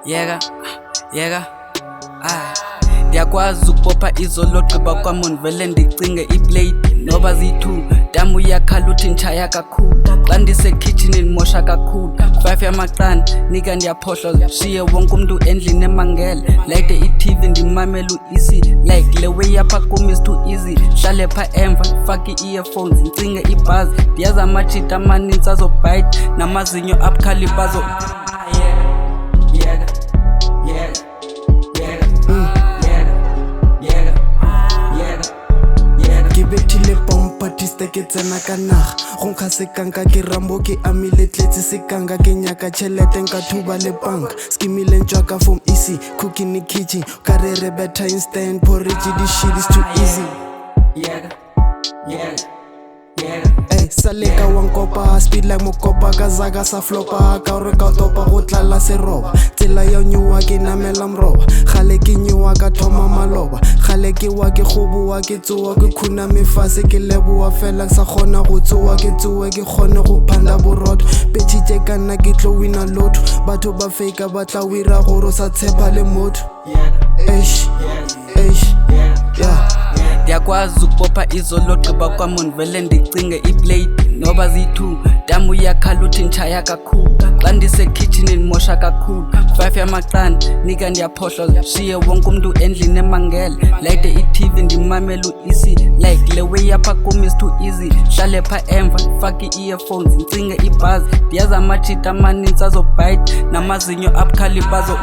yeka ndiyakwazi ukubopha izolo gqiba kwamon vele ndicinge iplate noba ziyi-2 dam uyakhala uthi nditshaya kakhulu xa ndisekitchenini mosha kakhulu 5 yamaqanda nika ndiyaphohla shiye wonke umntu endlini emangele layite i-TV ndimamela u-EC like le way yapha kum is too easy hlale pha emva ndifake ii-earphones ndicinge ibhazi ndiyazi amajita amanintsi azobhayite namazinyo abukhalibazo bethile pompa ke tsena ka naga go nkga sekanka ke rambo ke amile tletse sekanka ke nyaka tšhelete nka thuba le panka skimileng tswaka from easy cooking in kitchen ka re better instant porridge this shit is too easy saleka wa nkopa speed like mokopa ka zaka sa flopa ka re ka topa go tlala seroba tsela ya nyuwa ke namela mroba gale ke nyuwa ka thoma maloba gale ke wa ke goboa ke tsoa ke khuna mefase ke leboa fela sa gona go tsoa ke tsoe ke gone go phanda borotho petšitše ka nna ke tlo wina lotho batho ba fake ba tla wira gore sa tshepa le motho ndiyakwazi ukubopha izolo gqiba kwamon vele ndicinge iplate noba ziyi-2 dam uyakhala uthi nditshaya kakhulu xa ndisekitchenini mosha kakhulu 5 yamaqanda nika ndiyaphohla shiye wonke umntu endlini emangele layite i-TV ndimamela u-EC like le way yapha kum is too easy hlale pha emva ndifake ii-earphones ndicinge ibhazi ndiyazi amajita amanintsi azobhayite namazinyo abukhalibazo